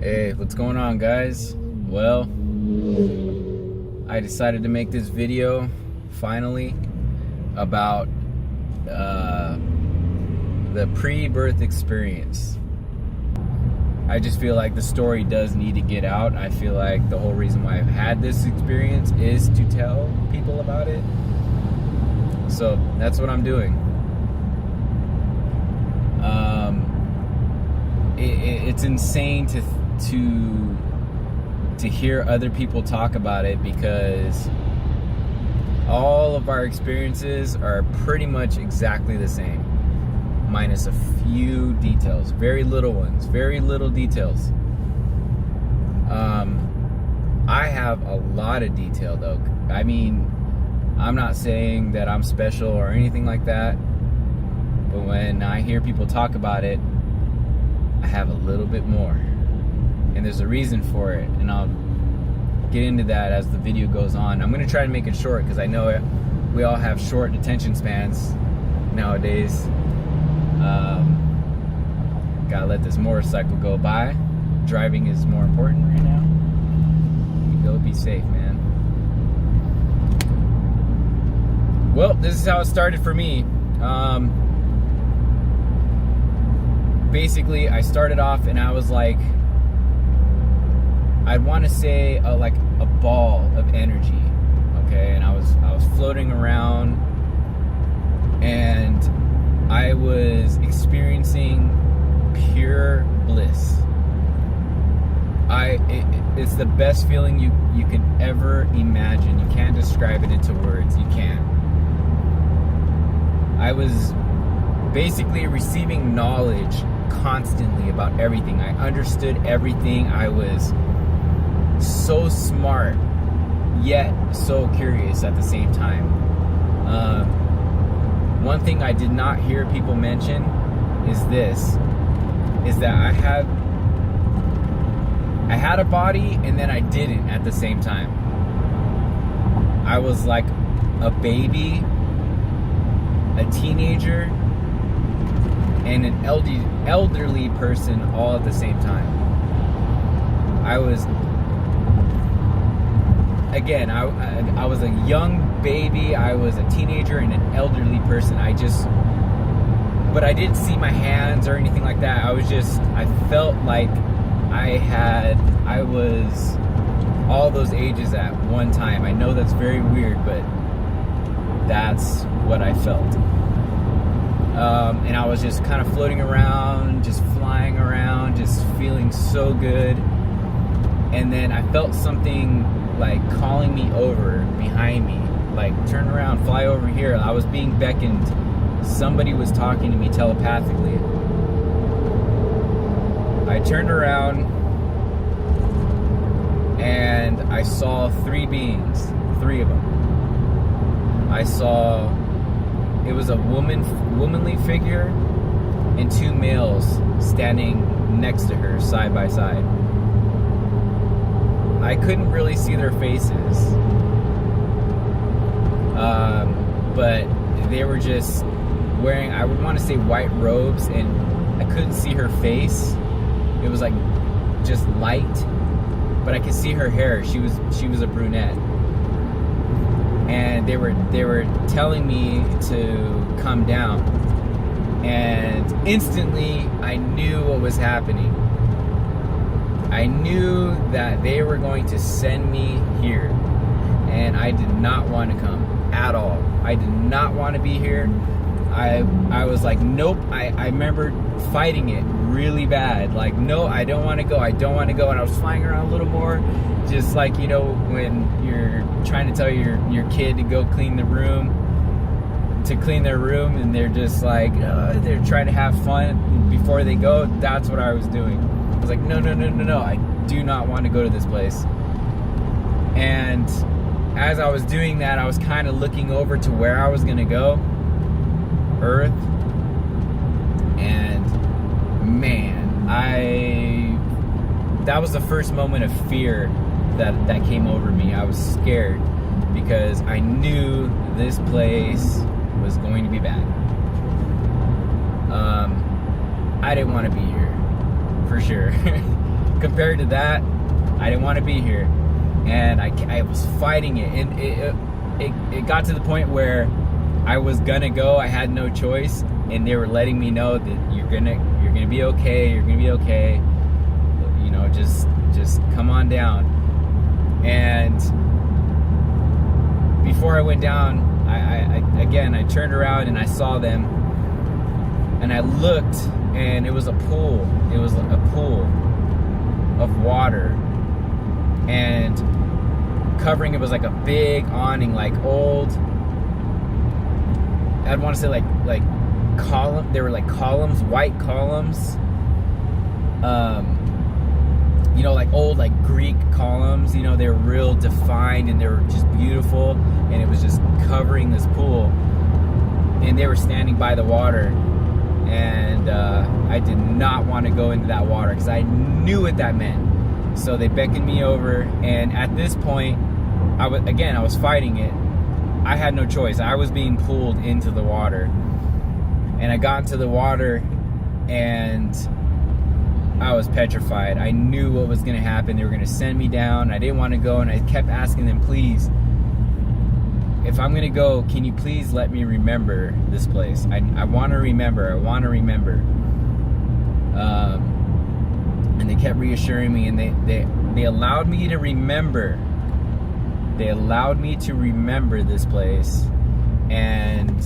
Hey, what's going on, guys? Well, I decided to make this video finally about the pre-birth experience. I just feel like the story does need to get out. I feel like the whole reason why I've had this experience is to tell people about it. So that's what I'm doing. It's insane to hear other people talk about it, because all of our experiences are pretty much exactly the same, minus a few details, very little ones, very little details. I have a lot of detail though. I mean, I'm not saying that I'm special or anything like that, but when I hear people talk about it, I have a little bit more, and there's a reason for it, and I'll get into that as the video goes on. I'm gonna try to make it short because I know we all have short attention spans nowadays. Gotta let this motorcycle go by. Driving is more important right now. You go, be safe, man. Well, this is how it started for me. Basically, I started off and I was like, I'd want to say like a ball of energy, okay? And I was floating around, and I was experiencing pure bliss. It's the best feeling you could ever imagine. You can't describe it into words. You can't. I was basically receiving knowledge constantly about everything. I understood everything. I was so smart, yet so curious at the same time. One thing I did not hear people mention is that I had a body, and then I didn't at the same time. I was like a baby, a teenager, and an elderly person all at the same time. I was a young baby, I was a teenager, and an elderly person. But I didn't see my hands or anything like that. I felt like I was all those ages at one time. I know that's very weird, but that's what I felt. And I was just kind of floating around, just flying around, just feeling so good. And then I felt something like calling me over behind me, like, turn around, fly over here. I was being beckoned. Somebody was talking to me telepathically. I turned around and I saw three beings, three of them. It was a womanly figure and two males standing next to her, side by side. I couldn't really see their faces, but they were just wearing, I would want to say, white robes, and I couldn't see her face. It was like just light, but I could see her hair. She was a brunette, and they were telling me to come down, and instantly I knew what was happening. I knew that they were going to send me here, and I did not want to come at all. I did not want to be here. I was like, nope. I remember fighting it really bad. Like, no, I don't want to go. I don't want to go. And I was flying around a little more, just like, you know, when you're trying to tell your kid to go clean their room, and they're just like, they're trying to have fun before they go. That's what I was doing. I was like, no, I do not want to go to this place. And as I was doing that, I was kind of looking over to where I was going to go, Earth. And man, that was the first moment of fear that came over me. I was scared because I knew this place was going to be bad. I didn't want to be here, for sure. compared to that, I didn't want to be here. And I was fighting it, and it got to the point where I was gonna go. I had no choice, and they were letting me know that you're gonna be okay. You're gonna be okay. You know, just come on down. And before I went down, I turned around and I saw them, and I looked, and it was a pool. It was a pool of water, and covering it was like a big awning, like old, I'd want to say like column. They were like columns, white columns. You know, like old like Greek columns. You know, they were real defined and they were just beautiful. And it was just covering this pool. And they were standing by the water. And I did not want to go into that water because I knew what that meant. So they beckoned me over, and at this point, I was fighting it. I had no choice. I was being pulled into the water. And I got into the water, and I was petrified. I knew what was going to happen. They were going to send me down. I didn't want to go, and I kept asking them, please, if I'm going to go, can you please let me remember this place? I want to remember. I want to remember. And they kept reassuring me, and they allowed me to remember. They allowed me to remember this place. And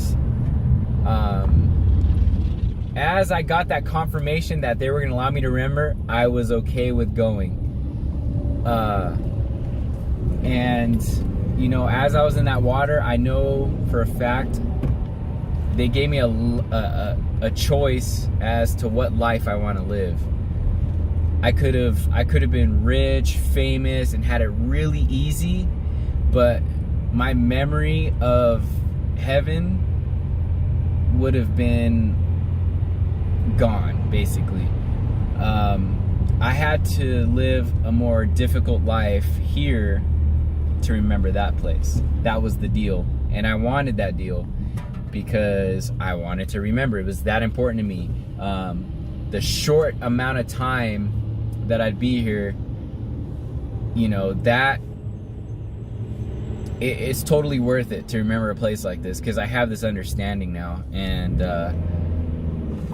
as I got that confirmation that they were going to allow me to remember, I was okay with going. And, you know, as I was in that water, I know for a fact they gave me a choice as to what life I want to live. I could have been rich, famous, and had it really easy, but my memory of heaven would have been gone, basically. I had to live a more difficult life here to remember that place. That was the deal, and I wanted that deal because I wanted to remember. It was that important to me. The short amount of time that I'd be here, you know, that it's totally worth it to remember a place like this, because I have this understanding now, and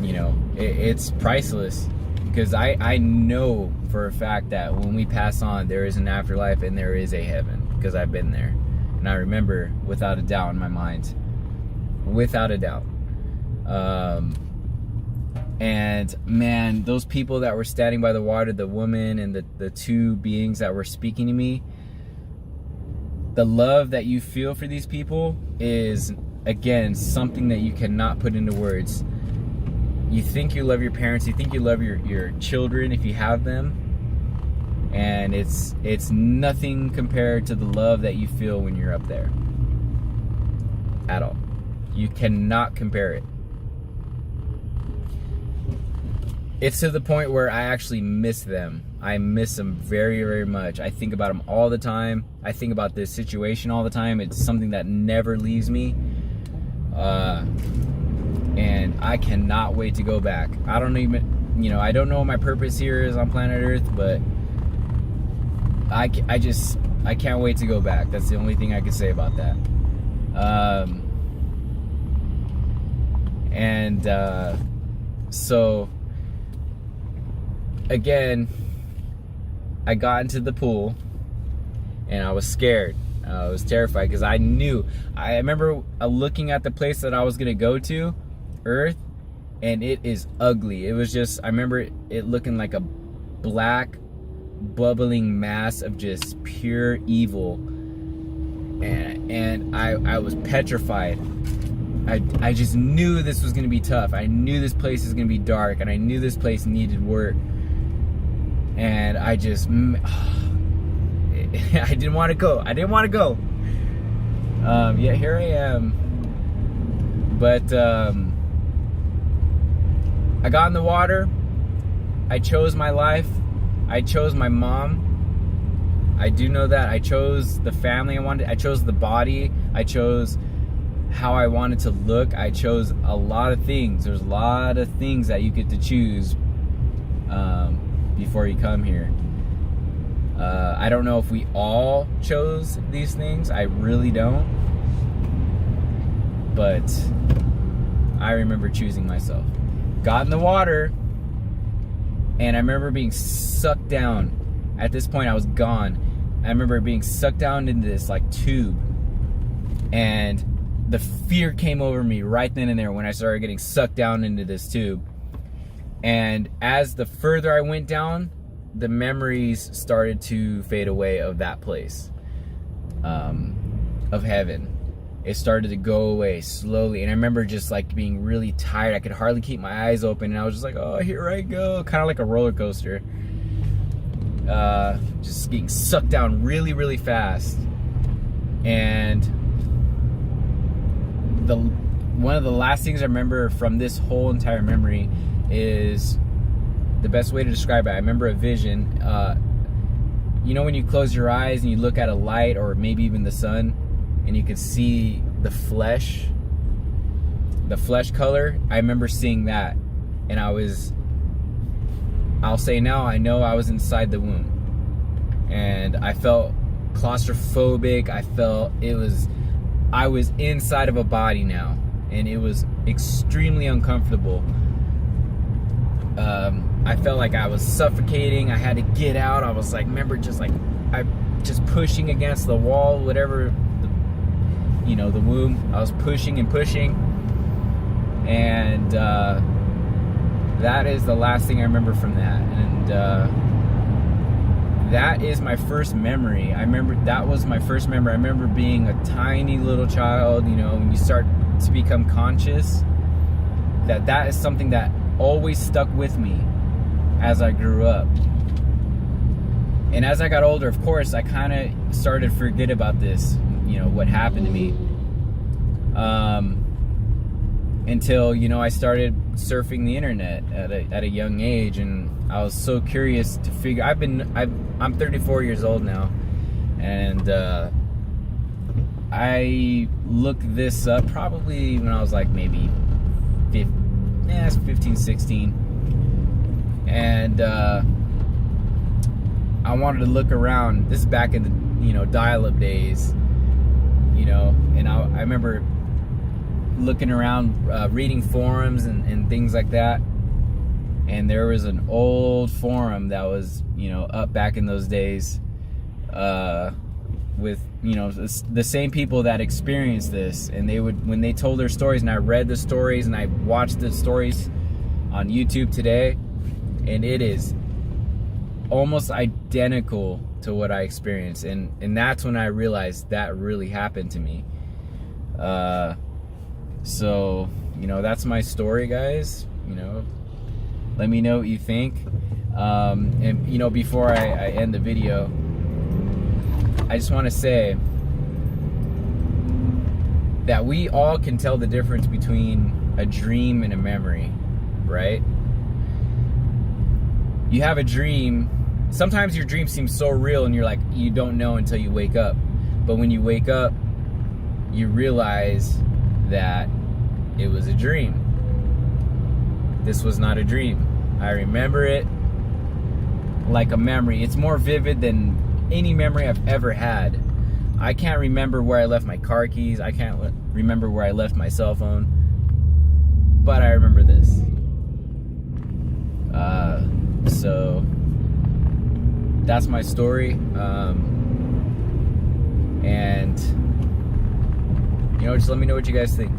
you know, it's priceless, because I know for a fact that when we pass on, there is an afterlife and there is a heaven, because I've been there, and I remember without a doubt in my mind, without a doubt. And man, those people that were standing by the water, the woman and the two beings that were speaking to me, the love that you feel for these people is, again, something that you cannot put into words. You think you love your parents, you think you love your children if you have them, and it's nothing compared to the love that you feel when you're up there. At all. You cannot compare it. It's to the point where I actually miss them. I miss them very, very much. I think about them all the time. I think about this situation all the time. It's something that never leaves me. And I cannot wait to go back. I don't even, you know, I don't know what my purpose here is on planet Earth, but I can't wait to go back. That's the only thing I can say about that. So again, I got into the pool and I was scared. I was terrified because I remember looking at the place that I was going to go to, Earth, and it is ugly. It was just, I remember it looking like a black, bubbling mass of just pure evil. And I was petrified. I just knew this was going to be tough. I knew this place was going to be dark, and I knew this place needed work. And I just, I didn't want to go. I didn't want to go. Yet here I am. But I got in the water. I chose my life. I chose my mom. I do know that. I chose the family I wanted. I chose the body. I chose how I wanted to look. I chose a lot of things. There's a lot of things that you get to choose. before you come here. I don't know if we all chose these things. I really don't. But I remember choosing myself. Got in the water, and I remember being sucked down. At this point, I was gone. I remember being sucked down into this like tube, and the fear came over me right then and there when I started getting sucked down into this tube. And as the further I went down, the memories started to fade away of that place, of heaven. It started to go away slowly, and I remember just like being really tired. I could hardly keep my eyes open, and I was just like, oh, here I go, kind of like a roller coaster. Just getting sucked down really, really fast. And one of the last things I remember from this whole entire memory is the best way to describe it. I remember a vision. You know, when you close your eyes and you look at a light or maybe even the sun, and you can see the flesh color. I remember seeing that, and I'll say now, I know I was inside the womb, and I felt claustrophobic. I was inside of a body now, and it was extremely uncomfortable. I felt like I was suffocating. I had to get out. I was like, remember, just pushing against the wall, whatever, the womb. I was pushing and pushing, and that is the last thing I remember from that. And that is my first memory. That was my first memory. I remember being a tiny little child. When you start to become conscious, that is something that always stuck with me as I grew up. And as I got older, of course, I kind of started to forget about this, what happened to me. Until, I started surfing the internet at a young age, and I was so curious to figure. I'm 34 years old now, and I looked this up probably when I was like maybe 15, 16, and I wanted to look around. This is back in the dial-up days, and I remember looking around, reading forums and things like that. And there was an old forum that was, up back in those days, with, the same people that experienced this. And when they told their stories, and I read the stories, and I watched the stories on YouTube today, and it is almost identical to what I experienced. And that's when I realized that really happened to me. So, that's my story, guys. Let me know what you think. And, before I end the video, I just want to say that we all can tell the difference between a dream and a memory, right? You have a dream. Sometimes your dream seems so real, and you're like, you don't know until you wake up. But when you wake up, you realize that it was a dream. This was not a dream. I remember it like a memory. It's more vivid than any memory I've ever had. I can't remember where I left my car keys. I can't remember where I left my cell phone. But I remember this. So that's my story. And just let me know what you guys think.